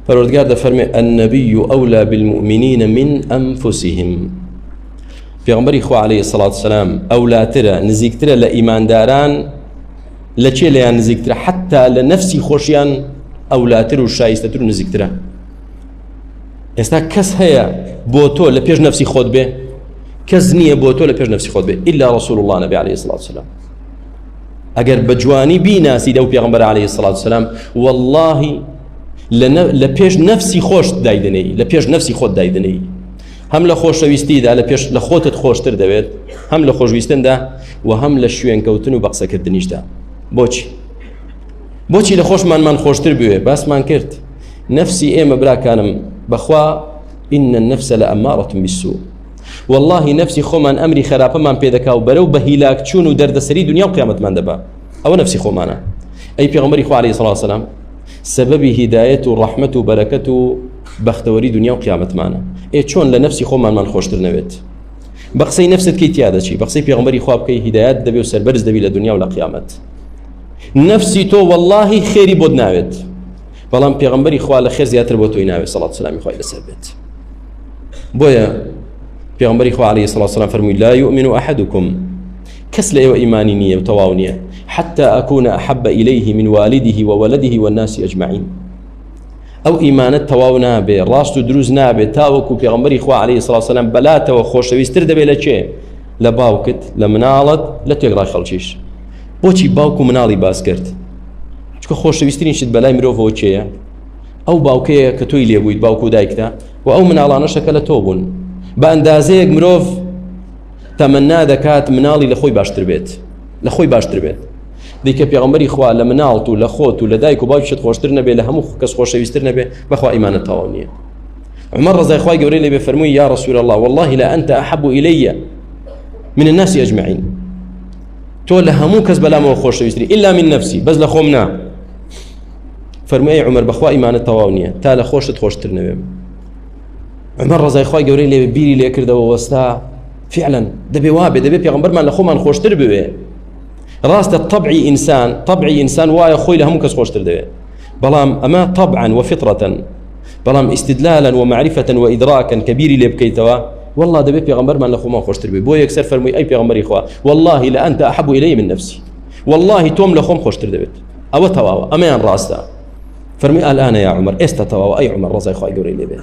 پەروەردگار دەفەرمێ النبي أولى بالمؤمنين من أنفسهم. پێغەمبەری خوا عليه الصلاة والسلام ئەولاترە نزیکترە لە ئیمانداران لە چێ لەیان نزیکترە، حتا لە نەفسی خۆشیان ئەولاتر و شایستەتر و نزیکترە. ئێستا کەس هەیە بۆ تۆ لە پێش نەفسی خۆت بێ؟ کەس نییە بۆ تۆ لە پێش نەفسی خۆت بێ إلا رسول الله نبي عليه الصلاة والسلام. ئەگەر بە جوانی بیناسی دەو پێغەمبەر عليه الصلاة والسلام والله لە پێش نەفسی خۆش دایدنەی، لە پێش نەفسی خۆت دایدنەی، هەم لە خۆشەویستیدا لە پێش لە خۆتت خۆشتر دەوێت، هەم لە خۆشویستندا و هەم لە شوێنکەوتن و بەقسەکردنیشدا. بۆچی لە خۆشمانمان خۆشتر بوێ؟ باسمان کرد. نەفسی ئێمە براکانم بەخوا إن النفس لأمارة بالسوء. والله نفسي خۆمان ئەمری خراپەمان پێدەکا و بەرەو بە هیلاک چوون و دەردەسەری دنیا و قیامەتمان دەبا. ئەوە نفسی خۆمانە. ئەی پێغەمبەری خوا عليه الصلاة والسلام سببی هدایەت و ڕەحمەت و بەرەکەت و بەختەوەری دنیا و قیامەتمانە. چۆن لە نفسی خۆمانمان خۆشتر نەوێت؟ بە قسەی نفست کەی تیا دەچی، بە قسەی پێغەمبەری خوا بکەی هدایەت دەبێ و سەربەرز دەبی لە دنیا و لە قیامەت. نفسی تۆ والله خێری بۆت ناوێت، بەڵام پێغەمبەری خوا لە خێر زیاتر بۆ تۆی ناوێت سەڵات سلامی خوای لەسەر بێت. بۆیە پێغەمبەری خوا عليه الصلاة والسلام فەرمووی لا يؤمن أحدكم، کەس لە ئێوە ئیمانی نییە و تەواو نییە حتى أكون أحب إليه من والده وولده والناس أجمعين. أو إيمانت تەواو نابێ، ڕاست و دروست نابێ تاوەکو پێغەمبەری خوا عليه الصلاة والسلام بەلاتەوە خۆشەویستتر دەبێ لە چێ؟ لە باوکت، لە مناڵت، لە تێگڕای خەڵکیش. بۆچی باوک و مناڵی باس کرد؟ چکە خۆشەویستترین شت بەلای مرۆڤەوە چێیە؟ ئەو باوکەیە کە تۆی لێبوویت، باوک و دایکتە، و ئەو مناڵانەشە کە لە تۆ بوون. بە ئەندازەیەک مرۆڤ تەمەنا دەکات مناڵی لە خۆی باشتر بێت، لە خۆی باشتر بێت. دیکە پێغەمبەری خوا لە مناڵت و لە خۆت و لە دایک و باوکت خۆشتر نەبێ، لە هەموو کەس خۆشەویستتر نەبێ، بەخوا ئیمانت تەواو نییە. عمر ڕەزای خوای گەورەی لێبێ فەرمووی یا رسول الله والله لا أنت أحب إلي من الناس أجمعين. تۆ لە هەموو کەس بەلامەوە خۆشەویستتری إلا من نفسي، بەس لە خۆم نا. فەرمووی عمر بەخوا ئیمانت تەواو نییە تا لە خۆشت خۆشتر نەبێ. عمر ڕەزای خوای گەورەی لێبێ بیری لێ کردەوە وەستا فعلا دەبێ وابێ، دەبێ پێغەمبەرمان لە خۆمان خۆشتر بوێ. ڕاستە طبعی ئینسان وایە خۆی لە هەموو کەس خۆشتر دەوێ، بەڵام ئەمە طبعا وفطرة، بەڵام استدلالا ومعرفة وإدراكا كبيري لێ بکەیتەوە والله دەبێ پێغەمبەرمان لە خۆمان خۆشتر بێ. بۆ یەکسەر فەرمووی ئەی پێغەمبەری خوا والله لا أنت أحب إلي من نفسي، والله تۆم لە خۆم خۆشتر دەوێت. ئەوە تەواوە، ئەمەیان ڕاستە. فەرمووی الآن يا عمر، ئێستا تەواوە ئەی عمر ڕەزای خوای گەورەی لێبێ.